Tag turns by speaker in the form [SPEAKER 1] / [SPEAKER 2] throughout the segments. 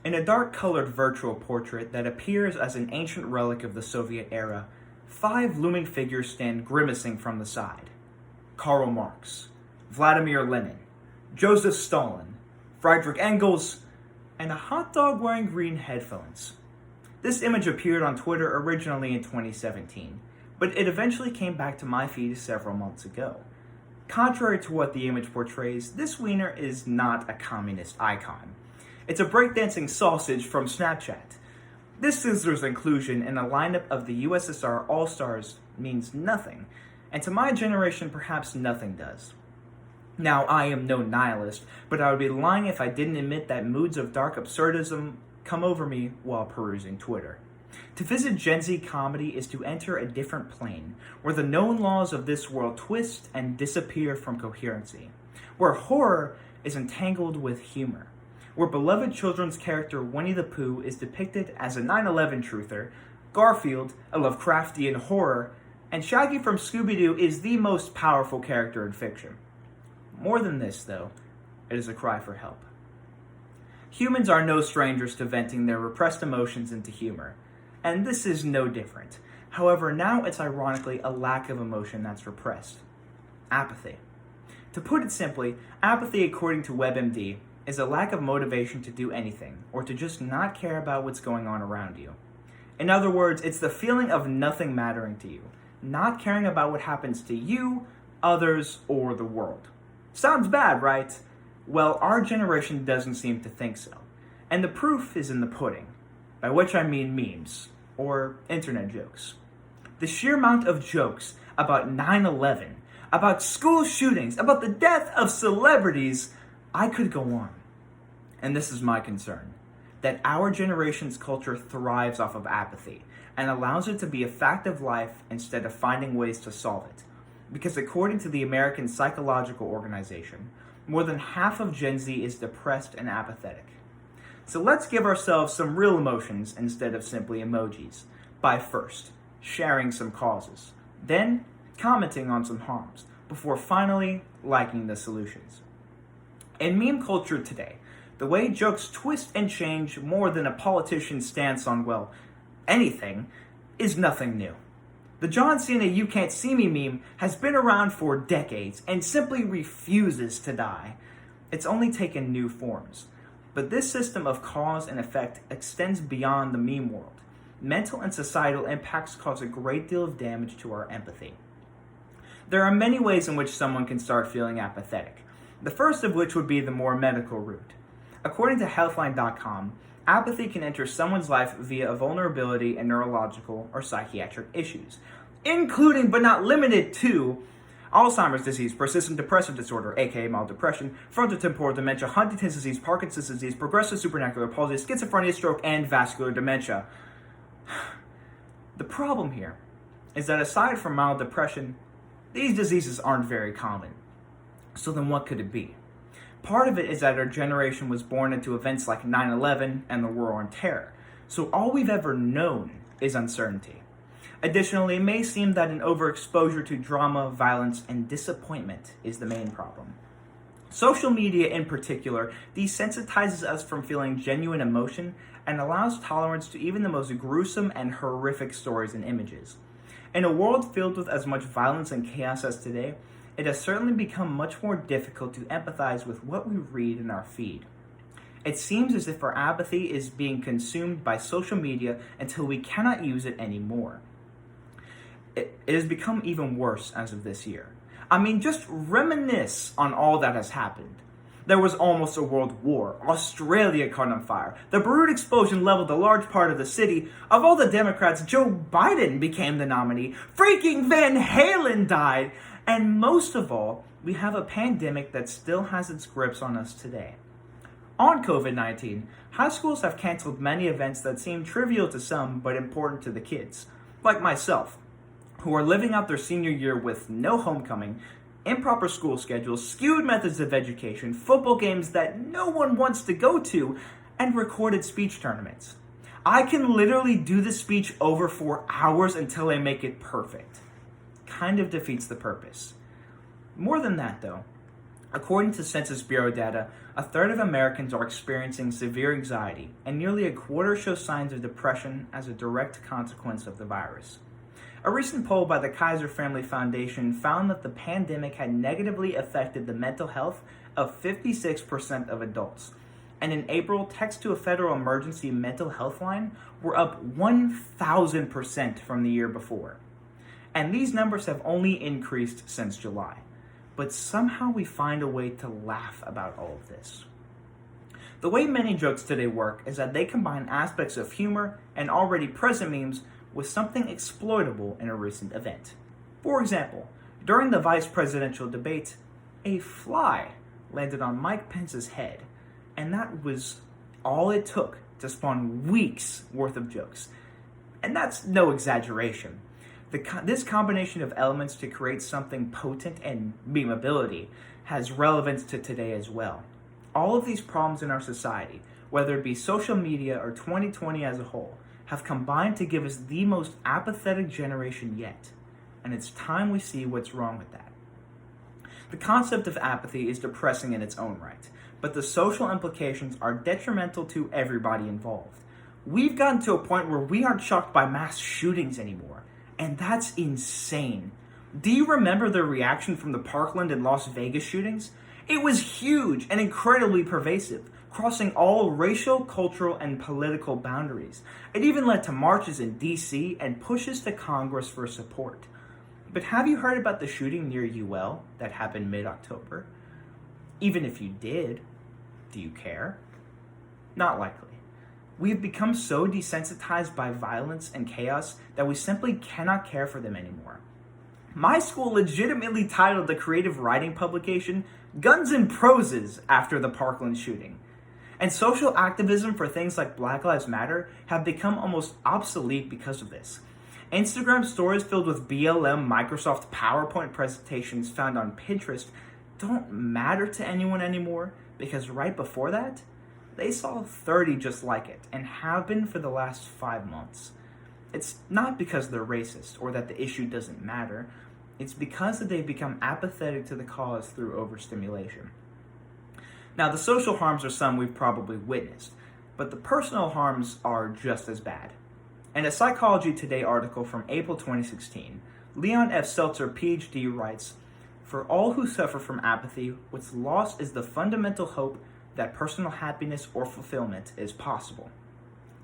[SPEAKER 1] In a dark-colored virtual portrait that appears as an ancient relic of the Soviet era, 5 looming figures stand grimacing from the side. Karl Marx, Vladimir Lenin, Joseph Stalin, Friedrich Engels, and a hot dog wearing green headphones. This image appeared on Twitter originally in 2017, but it eventually came back to my feed several months ago. Contrary to what the image portrays, this wiener is not a communist icon. It's a breakdancing sausage from Snapchat. This sizzler's inclusion in a lineup of the USSR All-Stars means nothing, and to my generation perhaps nothing does. Now, I am no nihilist, but I would be lying if I didn't admit that moods of dark absurdism come over me while perusing Twitter. To visit Gen Z comedy is to enter a different plane, where the known laws of this world twist and disappear from coherency, where horror is entangled with humor, where beloved children's character Winnie the Pooh is depicted as a 9/11 truther, Garfield a Lovecraftian horror, and Shaggy from Scooby-Doo is the most powerful character in fiction. More than this, though, it is a cry for help. Humans are no strangers to venting their repressed emotions into humor, and this is no different. However, now it's ironically a lack of emotion that's repressed. Apathy. To put it simply, apathy, according to WebMD, is a lack of motivation to do anything, or to just not care about what's going on around you. In other words, it's the feeling of nothing mattering to you, not caring about what happens to you, others, or the world. Sounds bad, right? Well, our generation doesn't seem to think so. And the proof is in the pudding, by which I mean memes, or internet jokes. The sheer amount of jokes about 9/11, about school shootings, about the death of celebrities, I could go on. And this is my concern, that our generation's culture thrives off of apathy, and allows it to be a fact of life instead of finding ways to solve it. Because according to the American Psychological Organization, more than half of Gen Z is depressed and apathetic. So let's give ourselves some real emotions instead of simply emojis, by first sharing some causes, then commenting on some harms, before finally liking the solutions. In meme culture today, the way jokes twist and change more than a politician's stance on, well, anything, is nothing new. The John Cena "You Can't See Me" meme has been around for decades and simply refuses to die. It's only taken new forms. But this system of cause and effect extends beyond the meme world. Mental and societal impacts cause a great deal of damage to our empathy. There are many ways in which someone can start feeling apathetic, the first of which would be the more medical route. According to Healthline.com, apathy can enter someone's life via a vulnerability in neurological or psychiatric issues, including but not limited to Alzheimer's disease, persistent depressive disorder, aka mild depression, frontotemporal dementia, Huntington's disease, Parkinson's disease, progressive supranacular palsy, schizophrenia, stroke, and vascular dementia. The problem here is that aside from mild depression, these diseases aren't very common. So then what could it be? Part of it is that our generation was born into events like 9/11 and the War on Terror, so all we've ever known is uncertainty. Additionally, it may seem that an overexposure to drama, violence, and disappointment is the main problem. Social media in particular desensitizes us from feeling genuine emotion and allows tolerance to even the most gruesome and horrific stories and images. In a world filled with as much violence and chaos as today, it has certainly become much more difficult to empathize with what we read in our feed. It seems as if our apathy is being consumed by social media until we cannot use it anymore. It has become even worse as of this year. I mean, just reminisce on all that has happened. There was almost a world war. Australia caught on fire. The Beirut explosion leveled a large part of the city. Of all the Democrats, Joe Biden became the nominee. Freaking Van Halen died. And most of all, we have a pandemic that still has its grips on us today. On COVID-19, high schools have canceled many events that seem trivial to some but important to the kids, like myself, who are living out their senior year with no homecoming, improper school schedules, skewed methods of education, football games that no one wants to go to, and recorded speech tournaments. I can literally do the speech over for hours until I make it perfect. Kind of defeats the purpose. More than that, though, According to Census Bureau data, a third of Americans are experiencing severe anxiety, and nearly a quarter show signs of depression as a direct consequence of the virus. A recent poll by the Kaiser Family Foundation found that the pandemic had negatively affected the mental health of 56% of adults. And in April, texts to a federal emergency mental health line were up 1,000% from the year before. And these numbers have only increased since July. But somehow we find a way to laugh about all of this. The way many jokes today work is that they combine aspects of humor and already present memes with something exploitable in a recent event. For example, during the vice presidential debate, a fly landed on Mike Pence's head, and that was all it took to spawn weeks worth of jokes. And that's no exaggeration. This combination of elements to create something potent and memeability has relevance to today as well. All of these problems in our society, whether it be social media or 2020 as a whole, have combined to give us the most apathetic generation yet. And it's time we see what's wrong with that. The concept of apathy is depressing in its own right, but the social implications are detrimental to everybody involved. We've gotten to a point where we aren't shocked by mass shootings anymore, and that's insane. Do you remember the reaction from the Parkland and Las Vegas shootings? It was huge and incredibly pervasive, crossing all racial, cultural, and political boundaries. It even led to marches in D.C. and pushes to Congress for support. But have you heard about the shooting near UL that happened mid-October? Even if you did, do you care? Not likely. We have become so desensitized by violence and chaos that we simply cannot care for them anymore. My school legitimately titled the creative writing publication Guns and Proses after the Parkland shooting. And social activism for things like Black Lives Matter have become almost obsolete because of this. Instagram stories filled with BLM Microsoft PowerPoint presentations found on Pinterest don't matter to anyone anymore because right before that, they saw 30 just like it and have been for the last 5 months. It's not because they're racist or that the issue doesn't matter. It's because that they've become apathetic to the cause through overstimulation. Now, the social harms are some we've probably witnessed, but the personal harms are just as bad. In a Psychology Today article from April 2016, Leon F. Seltzer, PhD, writes, "For all who suffer from apathy, what's lost is the fundamental hope that personal happiness or fulfillment is possible.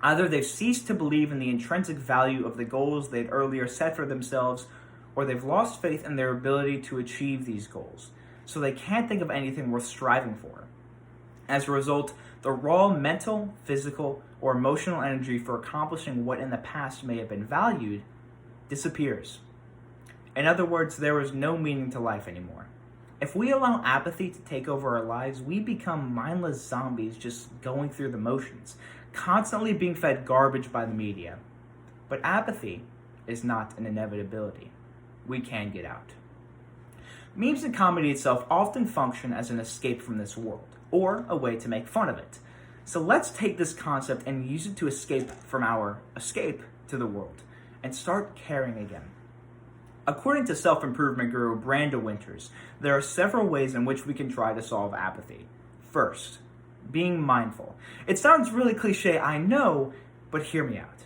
[SPEAKER 1] Either they've ceased to believe in the intrinsic value of the goals they'd earlier set for themselves, or they've lost faith in their ability to achieve these goals, so they can't think of anything worth striving for. As a result, the raw mental, physical, or emotional energy for accomplishing what in the past may have been valued disappears. In other words, there is no meaning to life anymore. If we allow apathy to take over our lives, we become mindless zombies just going through the motions, constantly being fed garbage by the media. But apathy is not an inevitability. We can get out. Memes and comedy itself often function as an escape from this world, or a way to make fun of it. So let's take this concept and use it to escape from our escape to the world, and start caring again. According to self-improvement guru Branda Winters, there are several ways in which we can try to solve apathy. First, being mindful. It sounds really cliche, I know, but hear me out.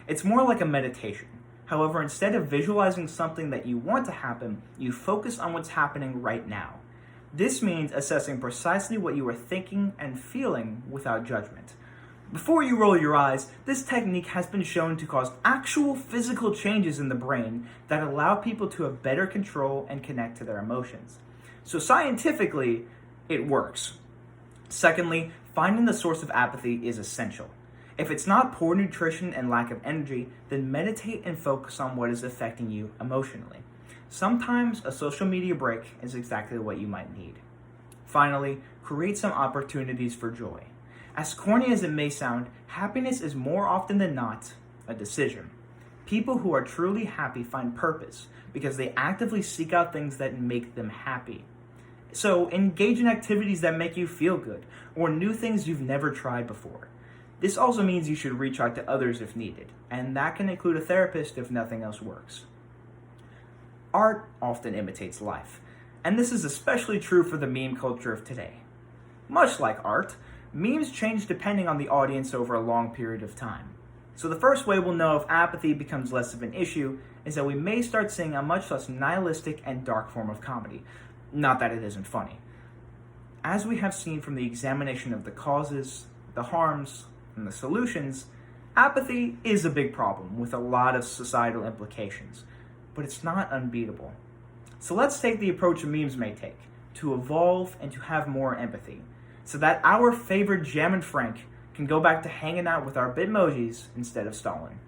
[SPEAKER 1] It's more like a meditation. However, instead of visualizing something that you want to happen, you focus on what's happening right now. This means assessing precisely what you are thinking and feeling without judgment. Before you roll your eyes, this technique has been shown to cause actual physical changes in the brain that allow people to have better control and connect to their emotions. So scientifically, it works. Secondly, finding the source of apathy is essential. If it's not poor nutrition and lack of energy, then meditate and focus on what is affecting you emotionally. Sometimes a social media break is exactly what you might need. Finally, create some opportunities for joy. As corny as it may sound, happiness is more often than not a decision. People who are truly happy find purpose because they actively seek out things that make them happy. So engage in activities that make you feel good, or new things you've never tried before. This also means you should reach out to others if needed, and that can include a therapist if nothing else works. Art often imitates life. And this is especially true for the meme culture of today. Much like art, memes change depending on the audience over a long period of time. So the first way we'll know if apathy becomes less of an issue is that we may start seeing a much less nihilistic and dark form of comedy. Not that it isn't funny. As we have seen from the examination of the causes, the harms, and the solutions, apathy is a big problem with a lot of societal implications, but it's not unbeatable. So let's take the approach memes may take, to evolve and to have more empathy, so that our favorite Jam and Frank can go back to hanging out with our Bitmojis instead of Stalin.